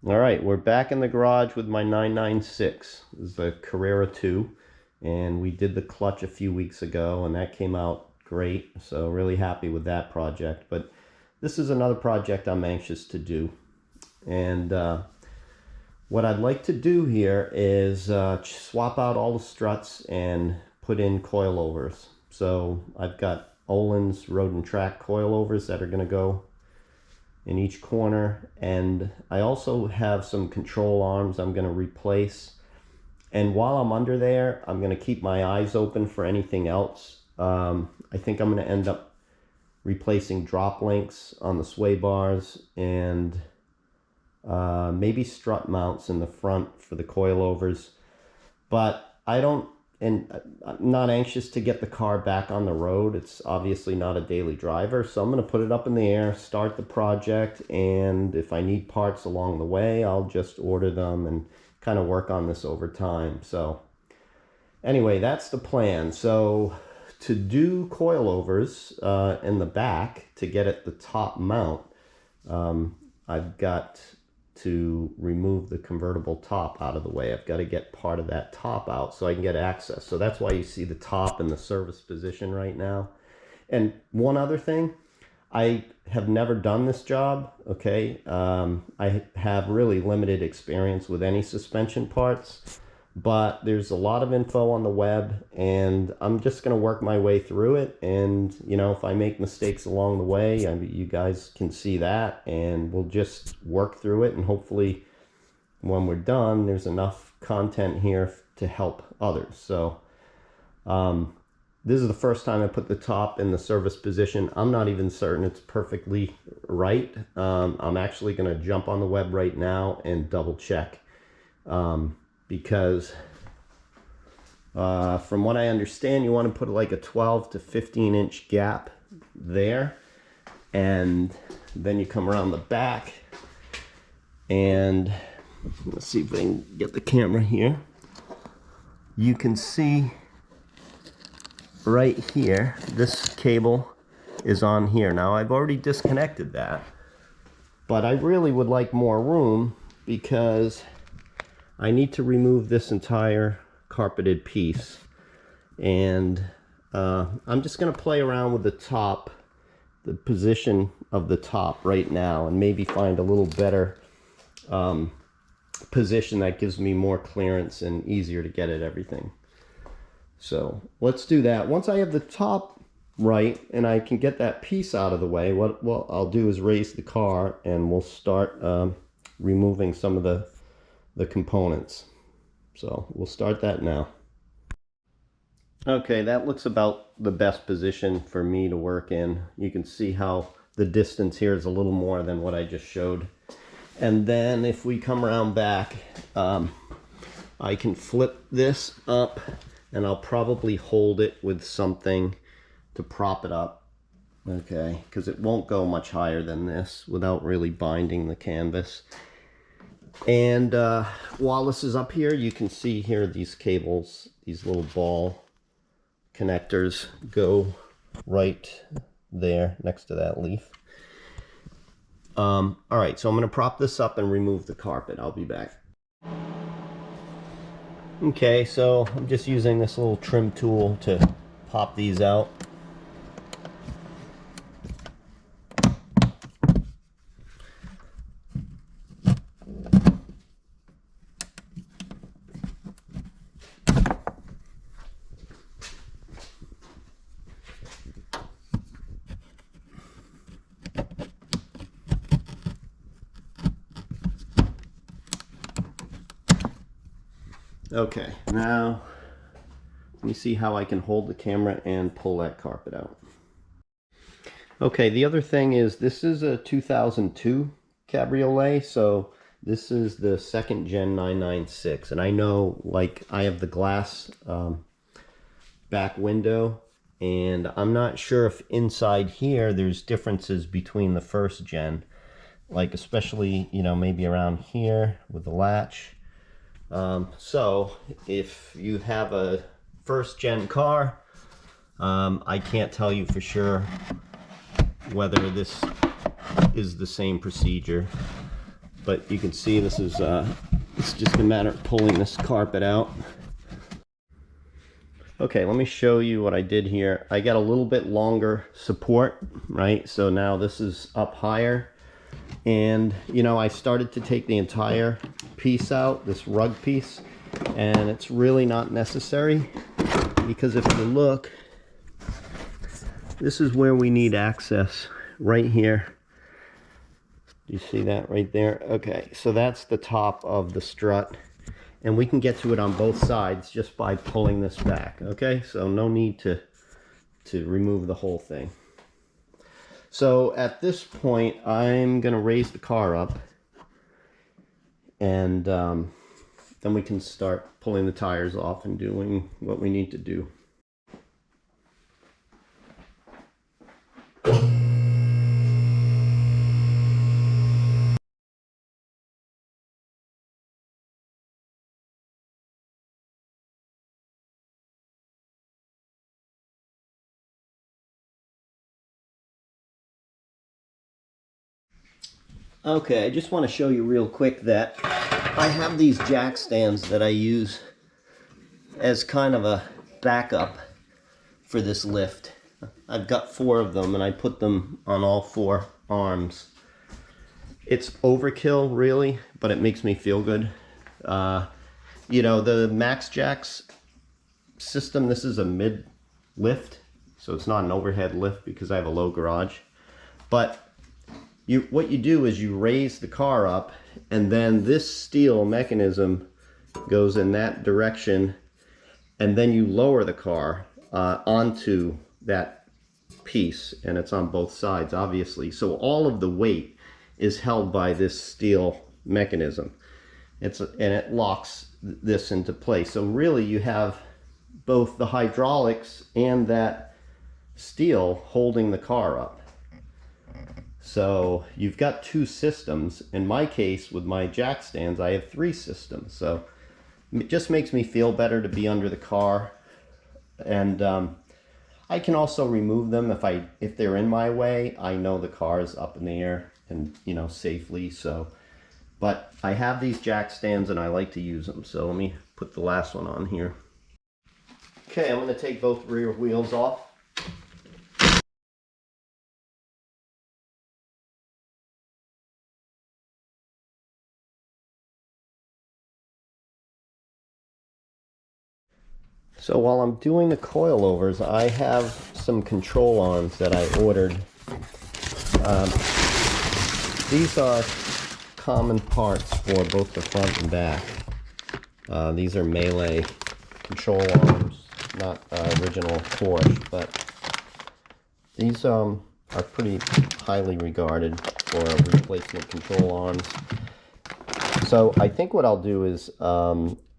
All right, we're back in the garage with my 996. This is the Carrera 2, and we did the clutch a few weeks ago, and that came out great. So really happy with that project. But this is another project I'm anxious to do. And what I'd like to do here is swap out all the struts and put in coilovers. So I've got Ohlins road and track coilovers that are going to go in each corner, and I also have some control arms I'm going to replace. And while I'm under there, I'm going to keep my eyes open for anything else. I think I'm going to end up replacing drop links on the sway bars and maybe strut mounts in the front for the coilovers. But I'm not anxious to get the car back on the road. It's obviously not a daily driver, so I'm going to put it up in the air, start the project, and if I need parts along the way, I'll just order them and kind of work on this over time. So anyway, that's the plan. So to do coilovers in the back, to get at the top mount, I've got to remove the convertible top out of the way. I've got to get part of that top out so I can get access. So that's why you see the top in the service position right now. And one other thing, I have never done this job, okay? I have really limited experience with any suspension parts, but there's a lot of info on the web, and I'm just going to work my way through it. And, you know, if I make mistakes along the way, you guys can see that, and we'll just work through it. And hopefully when we're done, there's enough content here to help others. So this is the first time I put the top in the service position. I'm not even certain it's perfectly right. I'm actually going to jump on the web right now and double check. Because from what I understand, you want to put like a 12 to 15 inch gap there, and then you come around the back, and let's see if I can get the camera here. You can see right here, this cable is on here. Now I've already disconnected that, but I really would like more room because I need to remove this entire carpeted piece, and I'm just going to play around with the top, the position of the top right now, and maybe find a little better position that gives me more clearance and easier to get at everything. So let's do that. Once I have the top right and I can get that piece out of the way, what I'll do is raise the car, and we'll start removing some of the components. So we'll start that now. Okay, that looks about the best position for me to work in. You can see how the distance here is a little more than what I just showed. And then if we come around back, I can flip this up, and I'll probably hold it with something to prop it up. Okay, because it won't go much higher than this without really binding the canvas. And while this is up here, you can see here these cables, these little ball connectors go right there next to that leaf. All right, so I'm going to prop this up and remove the carpet. I'll be back. Okay, so I'm just using this little trim tool to pop these out. Okay, now let me see how I can hold the camera and pull that carpet out. Okay, the other thing is this is a 2002 Cabriolet, so this is the second gen 996, and I know, like, I have the glass back window, and I'm not sure if inside here there's differences between the first gen, like especially, you know, maybe around here with the latch. So if you have a first gen car, I can't tell you for sure whether this is the same procedure. but you can see this is it's just a matter of pulling this carpet out. Okay, let me show you what I did here. I got a little bit longer support, right? So now this is up higher. And, you know, I started to take the entire piece out, this rug piece, and it's really not necessary because if you look, this is where we need access, right here. You see that right there? Okay, so that's the top of the strut. And we can get to it on both sides just by pulling this back, okay? So no need to remove the whole thing. So at this point, I'm gonna raise the car up, and then we can start pulling the tires off and doing what we need to do. Okay, I just want to show you real quick that I have these jack stands that I use as kind of a backup for this lift. I've got 4 of them and I put them on all 4 arms. It's overkill really, but it makes me feel good. You know, the Max Jacks system, this is a mid lift, so it's not an overhead lift because I have a low garage. But what you do is you raise the car up, and then this steel mechanism goes in that direction, and then you lower the car onto that piece, and it's on both sides obviously. So all of the weight is held by this steel mechanism. And it locks this into place. So really you have both the hydraulics and that steel holding the car up. So you've got 2 systems. In my case, with my jack stands, I have 3 systems. So it just makes me feel better to be under the car. And I can also remove them if they're in my way. I know the car is up in the air and, you know, safely. So, but I have these jack stands and I like to use them. So let me put the last one on here. Okay, I'm going to take both rear wheels off. So while I'm doing the coilovers, I have some control arms that I ordered. These are common parts for both the front and back. These are Melee control arms, not original Porsche, but these are pretty highly regarded for replacement control arms. So I think what I'll do is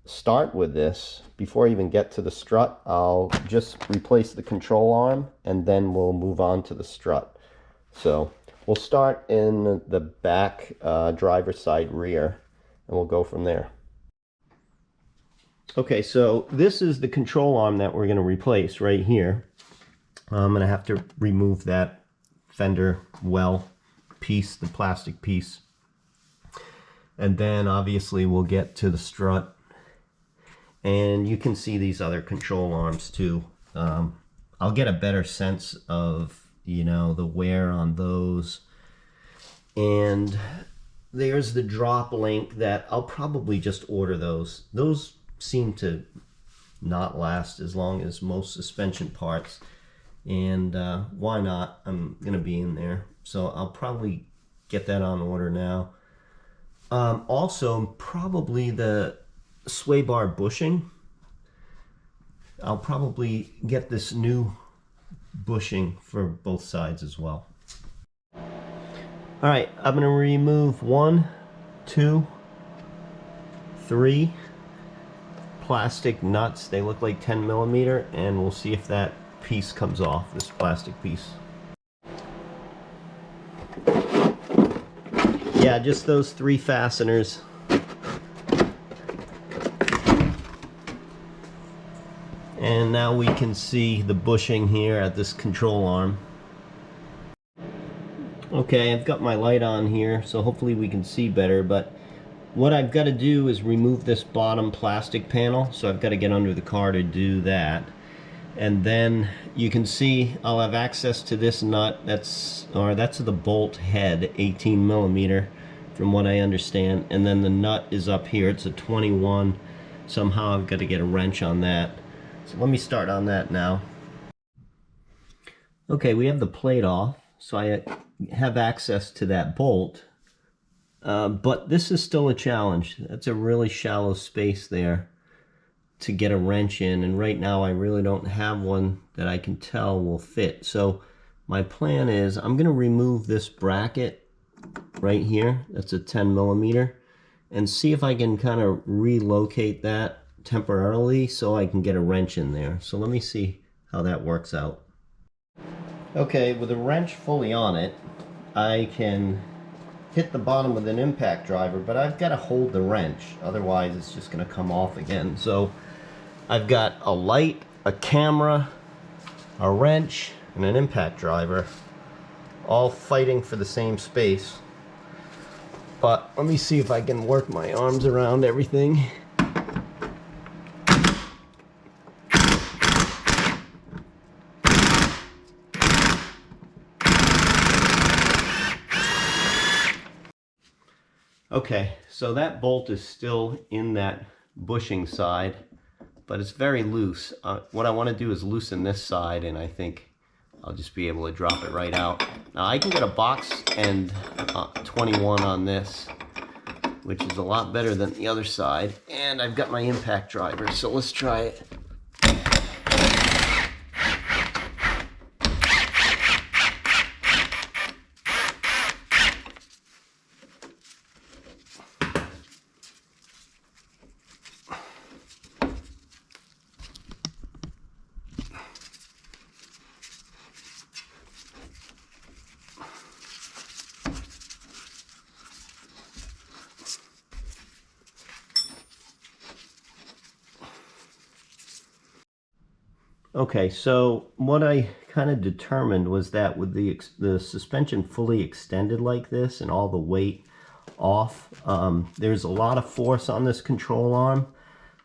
start with this. Before I even get to the strut, I'll just replace the control arm and then we'll move on to the strut. So we'll start in the back driver's side rear and we'll go from there. Okay, so this is the control arm that we're going to replace right here. I'm going to have to remove that fender well piece, the plastic piece. And then obviously we'll get to the strut. And you can see these other control arms too. I'll get a better sense of, you know, the wear on those. And there's the drop link that I'll probably just order those. Those seem to not last as long as most suspension parts. And why not? I'm going to be in there. So I'll probably get that on order now. Also, probably the sway bar bushing. I'll probably get this new bushing for both sides as well. All right, I'm going to remove 1, 2, 3 plastic nuts. They look like 10 millimeter, and we'll see if that piece comes off, this plastic piece. Yeah, just those 3 fasteners. And now we can see the bushing here at this control arm. Okay, I've got my light on here, so hopefully we can see better, but what I've got to do is remove this bottom plastic panel, so I've got to get under the car to do that. And then you can see I'll have access to this nut. That's the bolt head, 18 millimeter, from what I understand. And then the nut is up here. It's a 21. Somehow I've got to get a wrench on that. So let me start on that now. Okay, we have the plate off, so I have access to that bolt. But this is still a challenge. That's a really shallow space there to get a wrench in, and right now I really don't have one that I can tell will fit. So my plan is I'm going to remove this bracket right here. That's a 10 millimeter, and see if I can kind of relocate that temporarily so I can get a wrench in there. So let me see how that works out. Okay, with a wrench fully on it, I can hit the bottom with an impact driver, but I've got to hold the wrench, otherwise it's just going to come off again. So I've got a light, a camera, a wrench, and an impact driver, all fighting for the same space. But let me see if I can work my arms around everything. Okay, so that bolt is still in that bushing side, but it's very loose. What I want to do is loosen this side, and I think I'll just be able to drop it right out. Now I can get a box end 21 on this, which is a lot better than the other side, and I've got my impact driver, so let's try it. Okay, so what I kind of determined was that with the suspension fully extended like this and all the weight off, there's a lot of force on this control arm.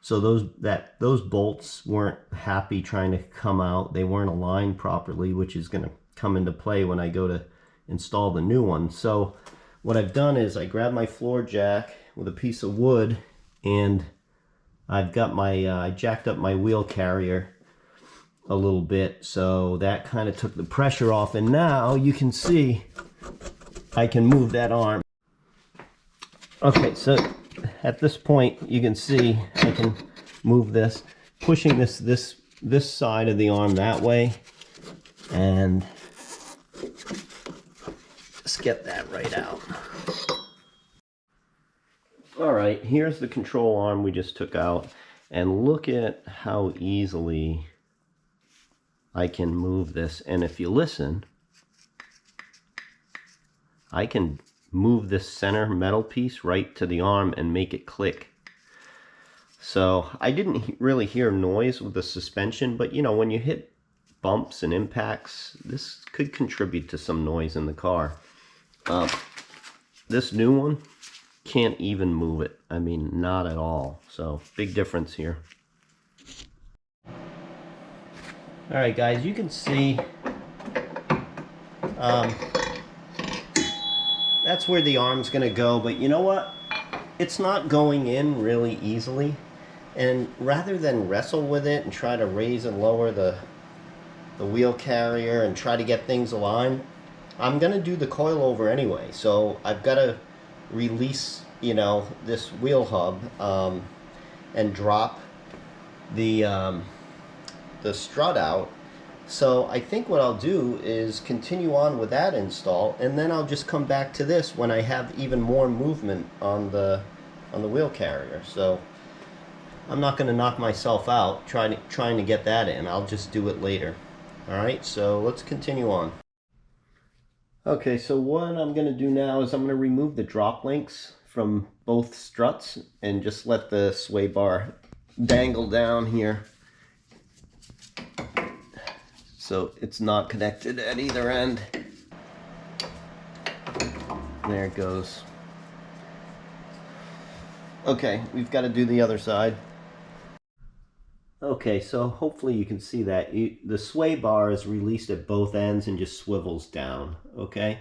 So those bolts weren't happy trying to come out. They weren't aligned properly, which is going to come into play when I go to install the new one. So what I've done is I grabbed my floor jack with a piece of wood, and I've got my I jacked up my wheel carrier a little bit, so that kind of took the pressure off, and now you can see I can move that arm. Okay, so at this point you can see I can move this, pushing this side of the arm that way, and just get that right out. All right, here's the control arm we just took out, and look at how easily I can move this. And if you listen, I can move this center metal piece right to the arm and make it click. So I didn't really hear noise with the suspension, but you know, when you hit bumps and impacts, this could contribute to some noise in the car. This new one can't even move it. I mean, not at all. So big difference here. All right, guys, you can see that's where the arm's going to go, but you know what? It's not going in really easily, and rather than wrestle with it and try to raise and lower the wheel carrier and try to get things aligned, I'm going to do the coilover anyway. So I've got to release, you know, this wheel hub and drop the strut out. So I think what I'll do is continue on with that install, and then I'll just come back to this when I have even more movement on the wheel carrier. So I'm not going to knock myself out trying to get that in. I'll just do it later. Alright, so let's continue on. Okay, so what I'm going to do now is I'm going to remove the drop links from both struts and just let the sway bar dangle down here, so it's not connected at either end. There it goes. Okay, we've got to do the other side. Okay, so hopefully you can see that. The sway bar is released at both ends and just swivels down, okay?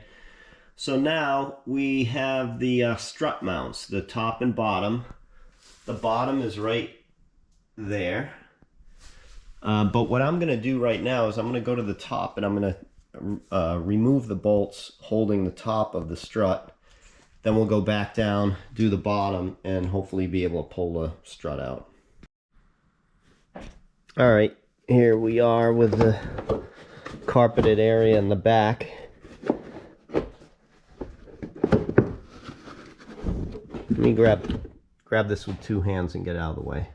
So now we have the strut mounts, the top and bottom. The bottom is right there. But what I'm going to do right now is I'm going to go to the top and I'm going to remove the bolts holding the top of the strut. Then we'll go back down, do the bottom, and hopefully be able to pull the strut out. All right, here we are with the carpeted area in the back. Let me grab this with two hands and get out of the way.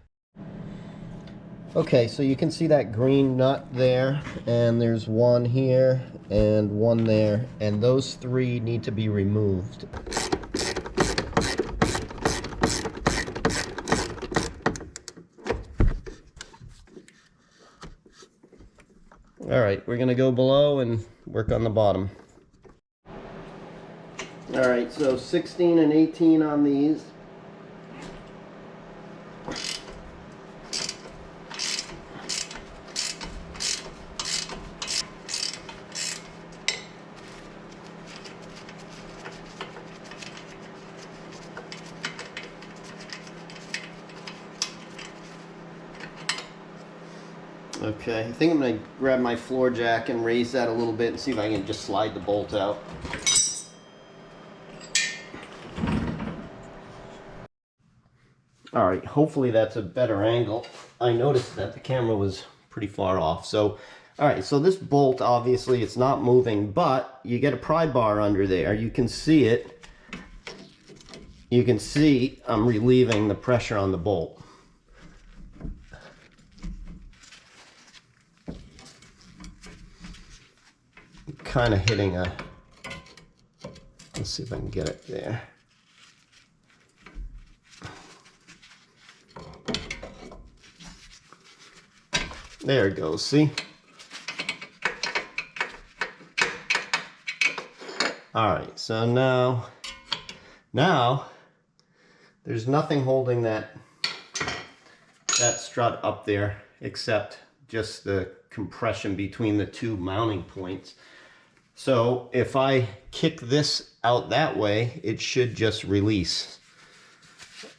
Okay, so you can see that green nut there, and there's one here and one there, and those three need to be removed. All right, we're gonna go below and work on the bottom. All right, so 16 and 18 on these. Okay, I think I'm going to grab my floor jack and raise that a little bit and see if I can just slide the bolt out. Alright, hopefully that's a better angle. I noticed that the camera was pretty far off. So, alright, so this bolt, obviously, it's not moving, but you get a pry bar under there. You can see it. You can see I'm relieving the pressure on the bolt. Kind of hitting a, let's see if I can get it there. There it goes, see? All right, so now there's nothing holding that strut up there except just the compression between the two mounting points. So if I kick this out that way, it should just release.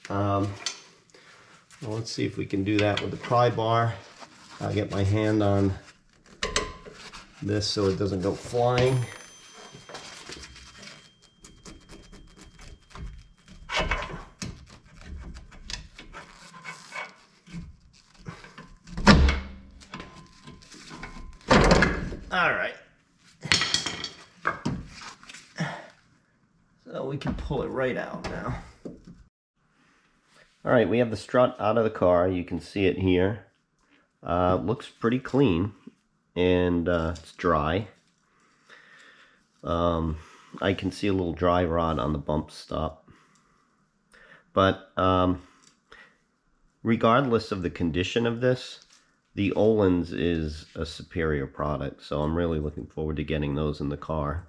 Well, let's see if we can do that with the pry bar. I'll get my hand on this so it doesn't go flying. All right. So we can pull it right out now. All right, we have the strut out of the car. You can see it here. Looks pretty clean, and it's dry. I can see a little dry rot on the bump stop. But regardless of the condition of this, the Ohlins is a superior product, so I'm really looking forward to getting those in the car.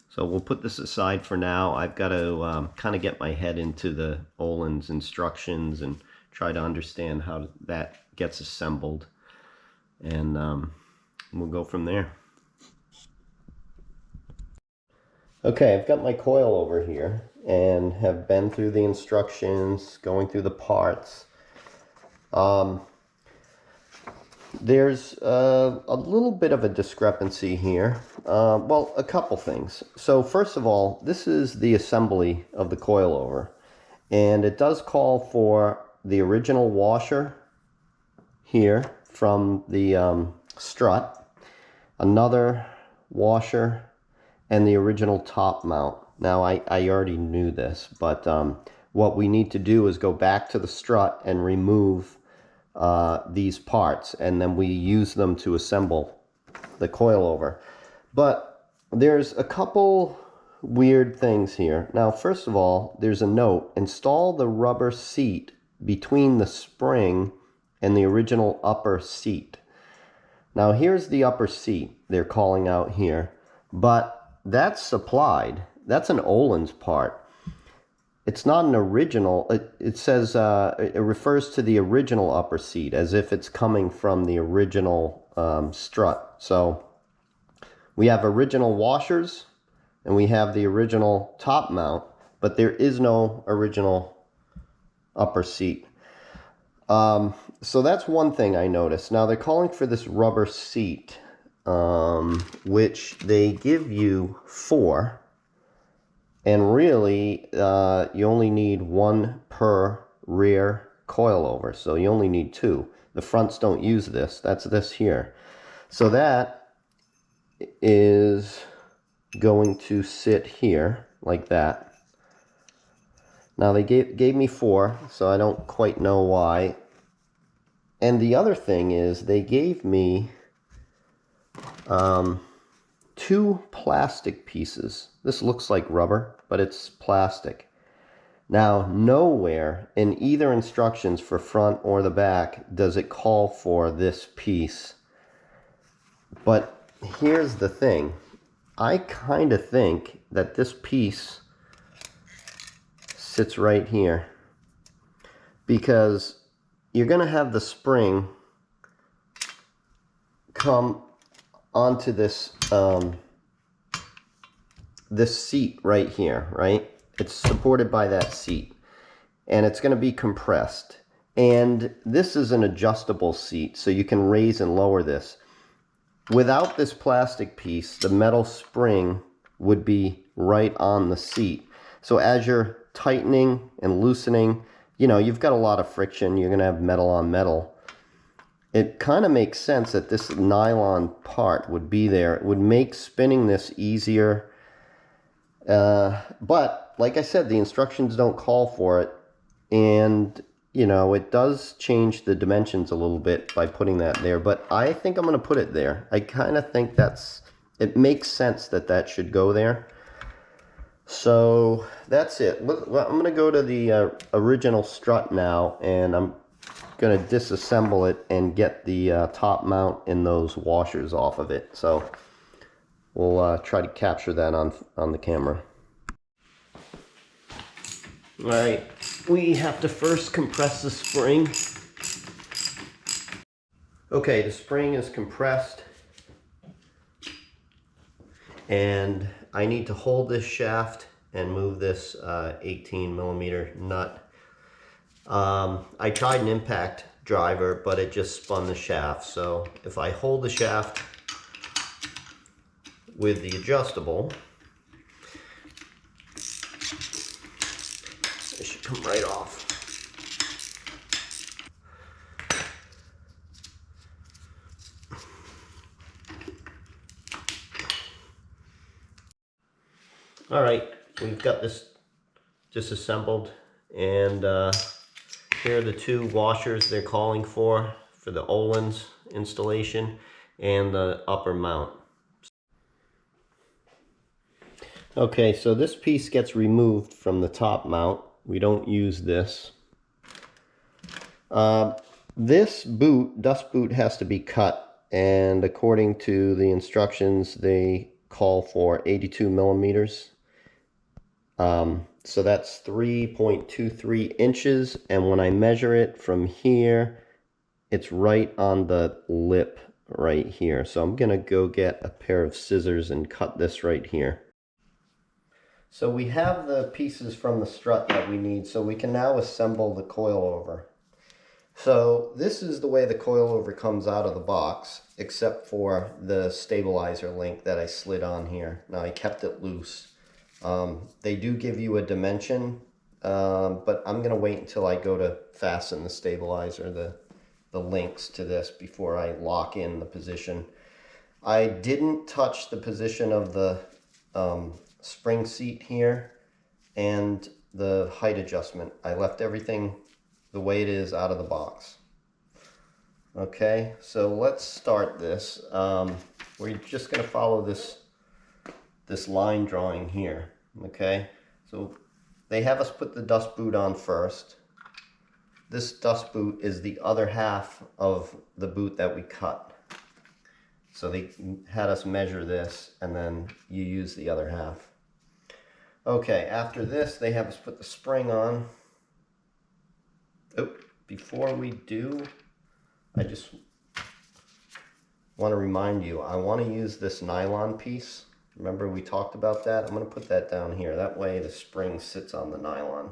So we'll put this aside for now. I've got to kind of get my head into the Ohlins instructions and try to understand how that gets assembled. And we'll go from there. Okay, I've got my coilover here and have been through the instructions, going through the parts. There's a little bit of a discrepancy here. Well, a couple things. So first of all, this is the assembly of the coilover, and it does call for the original washer here from the strut, another washer, and the original top mount. Now I already knew this, but what we need to do is go back to the strut and remove these parts, and then we use them to assemble the coilover. But there's a couple weird things here. Now, first of all, there's a note: install the rubber seat between the spring and the original upper seat. Now, here's the upper seat they're calling out here, but that's supplied. that's an Ohlins part. It's not an original. It says it refers to the original upper seat as if it's coming from the original strut. So we have original washers and we have the original top mount, but there is no original upper seat. So that's one thing I noticed. Now they're calling for this rubber seat, which they give you 4. And really, you only need 1 per rear coilover. So you only need 2. The fronts don't use this. That's this here. So that is going to sit here like that. Now they gave me 4, so I don't quite know why. And the other thing is they gave me 2 plastic pieces. This looks like rubber, but it's plastic. Now, nowhere in either instructions for front or the back does it call for this piece. But here's the thing. I kind of think that this piece sits right here, because you're going to have the spring come onto this this seat right here, right? It's supported by that seat, and it's going to be compressed. And this is an adjustable seat, so you can raise and lower this. Without this plastic piece, the metal spring would be right on the seat. So as you're tightening and loosening, you know, you've got a lot of friction. You're going to have metal on metal. It kind of makes sense that this nylon part would be there. It would make spinning this easier. But like I said, the instructions don't call for it. And, you know, it does change the dimensions a little bit by putting that there. But I think I'm going to put it there. I kind of think it makes sense that that should go there. So that's it. Look, I'm going to go to the original strut now, and I'm going to disassemble it and get the top mount and those washers off of it. So we'll try to capture that on the camera. All right, we have to first compress the spring. Okay, the spring is compressed, and I need to hold this shaft and move this 18 millimeter nut. I tried an impact driver, but it just spun the shaft. So if I hold the shaft with the adjustable, it should come right off. All right, we've got this disassembled, and here are the 2 washers they're calling for the Ohlins installation and the upper mount. Okay, so this piece gets removed from the top mount. We don't use this. This boot, dust boot, has to be cut, and according to the instructions, they call for 82 millimeters. So that's 3.23 inches, and when I measure it from here, it's right on the lip right here. So I'm gonna go get a pair of scissors and cut this right here. So we have the pieces from the strut that we need, so we can now assemble the coilover. So this is the way the coilover comes out of the box, except for the stabilizer link that I slid on here. Now I kept it loose. They do give you a dimension, but I'm going to wait until I go to fasten the stabilizer, the links to this, before I lock in the position. I didn't touch the position of the spring seat here and the height adjustment. I left everything the way it is out of the box. Okay, so let's start this. We're just going to follow this line drawing here. Okay, so they have us put the dust boot on first. This dust boot is the other half of the boot that we cut. So they had us measure this, and then you use the other half. Okay, after this, they have us put the spring on. Oh, before we do, I just want to remind you, I want to use this nylon piece. Remember we talked about that? I'm going to put that down here. That way the spring sits on the nylon.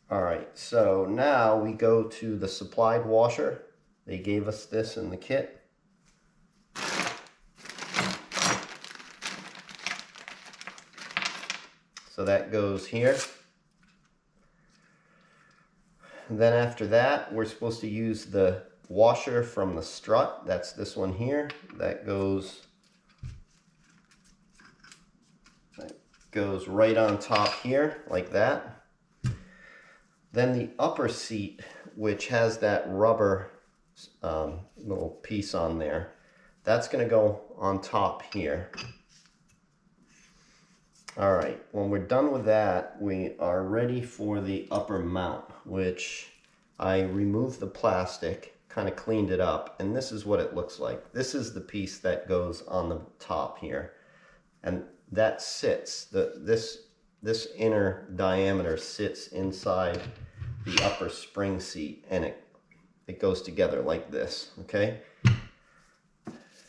All right, so now we go to the supplied washer. They gave us this in the kit. So that goes here. And then after that, we're supposed to use the washer from the strut. That's this one here. That goes right on top here, like that. Then the upper seat, which has that rubber little piece on there, that's going to go on top here. All right, when we're done with that, we are ready for the upper mount, which I removed the plastic, kind of cleaned it up, and this is what it looks like. This is the piece that goes on the top here, and that sits, this inner diameter sits inside the upper spring seat, and it goes together like this, okay?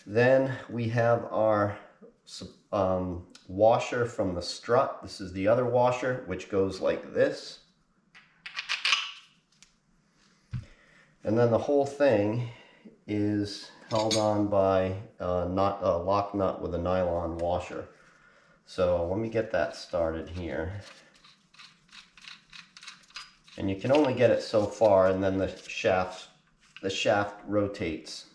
Then we have our washer from the strut. This is the other washer, which goes like this. And then the whole thing is held on by a lock nut with a nylon washer. So let me get that started here. And you can only get it so far, and then the shaft rotates.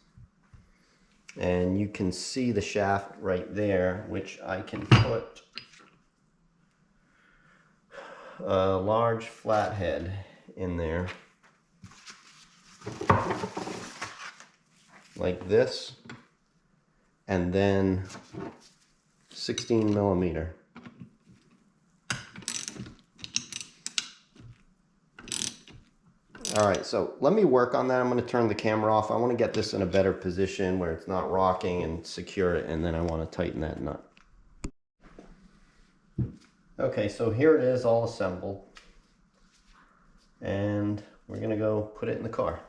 And you can see the shaft right there, which I can put a large flathead in there. Like this. And then 16 millimeter. All right, so let me work on that. I'm going to turn the camera off. I want to get this in a better position where it's not rocking, and secure it, and then I want to tighten that nut. Okay, so here it is all assembled. And we're going to go put it in the car.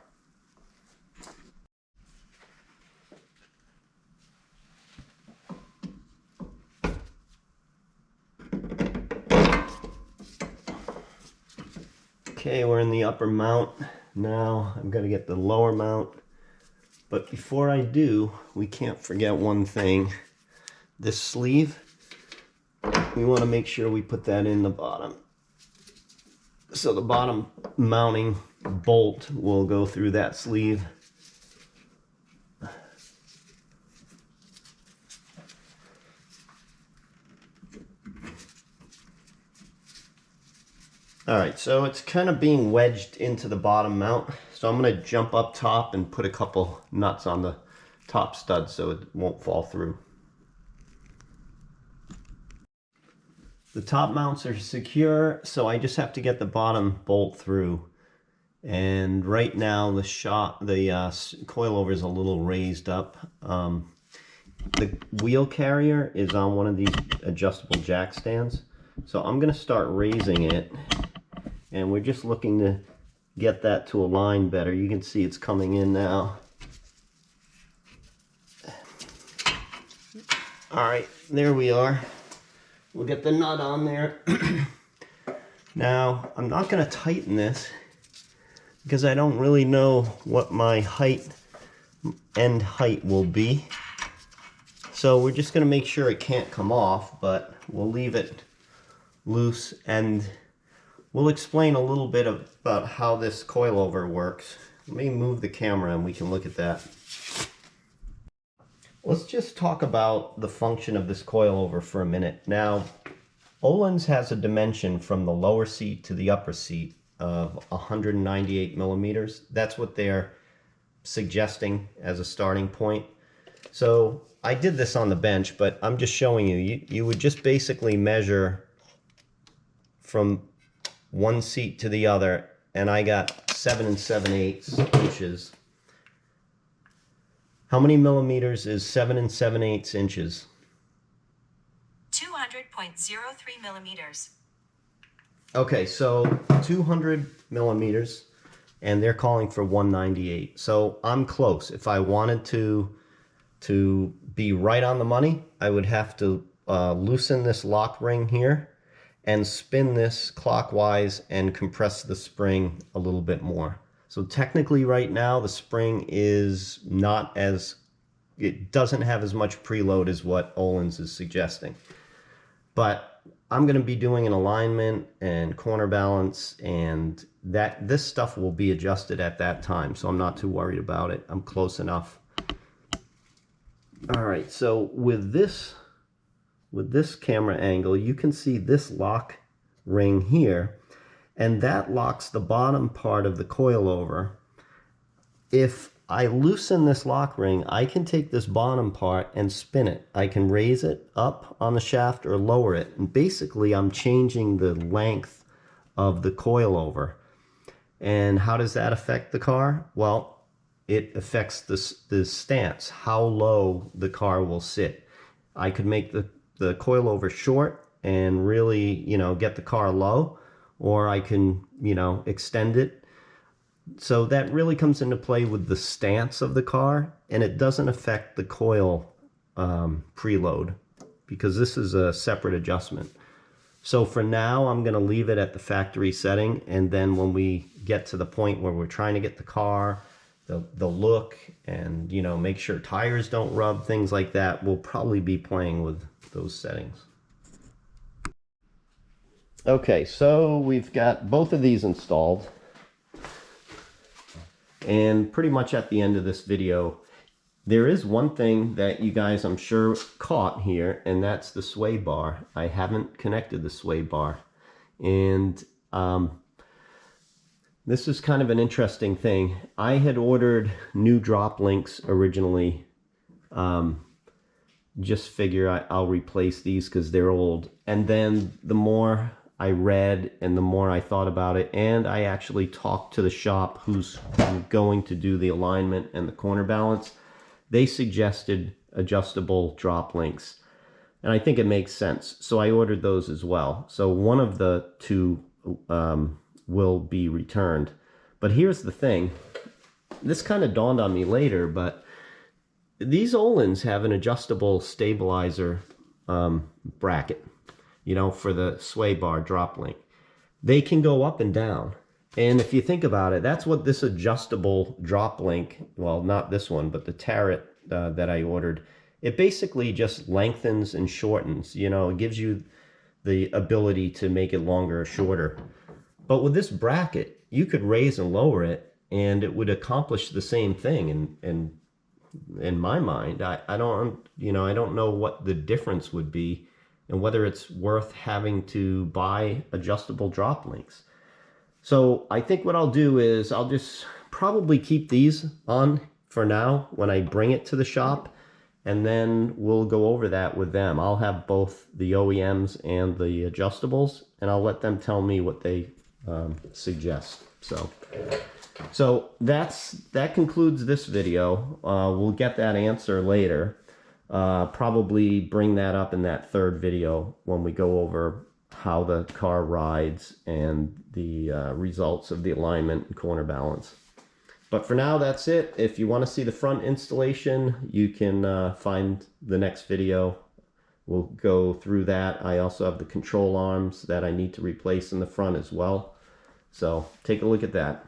Okay, we're in the upper mount. Now I'm going to get the lower mount. But before I do, we can't forget one thing. This sleeve, we want to make sure we put that in the bottom. So the bottom mounting bolt will go through that sleeve. All right, so it's kind of being wedged into the bottom mount. So I'm going to jump up top and put a couple nuts on the top stud so it won't fall through. The top mounts are secure, so I just have to get the bottom bolt through. And right now the coilover is a little raised up. The wheel carrier is on one of these adjustable jack stands. So I'm going to start raising it. And we're just looking to get that to align better. You can see it's coming in now. All right, there we are. We'll get the nut on there. Now, I'm not going to tighten this because I don't really know what my end height will be. So we're just going to make sure it can't come off, but we'll leave it loose, and we'll explain a little bit about how this coilover works. Let me move the camera and we can look at that. Let's just talk about the function of this coilover for a minute. Now, Ohlins has a dimension from the lower seat to the upper seat of 198 millimeters. That's what they're suggesting as a starting point. So I did this on the bench, but I'm just showing you. You would just basically measure from one seat to the other, and I got 7 7/8 inches. How many millimeters is 7 7/8 inches? 200.03 millimeters. Okay, so 200 millimeters, and they're calling for 198. So I'm close. If I wanted to be right on the money, I would have to loosen this lock ring here and spin this clockwise and compress the spring a little bit more. So technically right now the spring is not as, it doesn't have as much preload as what Ohlins is suggesting. But I'm going to be doing an alignment and corner balance, and this stuff will be adjusted at that time, so I'm not too worried about it. I'm close enough. All right, so with this camera angle, you can see this lock ring here, and that locks the bottom part of the coilover. If I loosen this lock ring, I can take this bottom part and spin it. I can raise it up on the shaft or lower it, and basically I'm changing the length of the coilover. And how does that affect the car? Well, it affects the stance, how low the car will sit. I could make the coilover short and really, get the car low, or I can, extend it. So that really comes into play with the stance of the car, and it doesn't affect the coil preload because this is a separate adjustment. So for now, I'm going to leave it at the factory setting, and then when we get to the point where we're trying to get the car, the look, and make sure tires don't rub, things like that, we'll probably be playing with those settings. Okay, so we've got both of these installed. And pretty much at the end of this video, there is one thing that you guys, I'm sure, caught here, and that's the sway bar. I haven't connected the sway bar. And this is kind of an interesting thing. I had ordered new drop links originally. Just figure I'll replace these because they're old. And then the more I read and the more I thought about it, and I actually talked to the shop who's going to do the alignment and the corner balance, they suggested adjustable drop links. And I think it makes sense. So I ordered those as well. So one of the two will be returned. But here's the thing. This kind of dawned on me later, but these Ohlins have an adjustable stabilizer bracket, for the sway bar drop link. They can go up and down. And if you think about it, that's what this adjustable drop link, well, not this one, but the Tarot that I ordered, it basically just lengthens and shortens. It gives you the ability to make it longer or shorter. But with this bracket, you could raise and lower it, and it would accomplish the same thing. And in my mind, I don't know what the difference would be, and whether it's worth having to buy adjustable drop links. So I think what I'll do is I'll just probably keep these on for now when I bring it to the shop, and then we'll go over that with them. I'll have both the OEMs and the adjustables, and I'll let them tell me what they suggest. So that concludes this video. We'll get that answer later. Probably bring that up in that third video when we go over how the car rides and the results of the alignment and corner balance. But for now, that's it. If you want to see the front installation, you can find the next video. We'll go through that. I also have the control arms that I need to replace in the front as well. So take a look at that.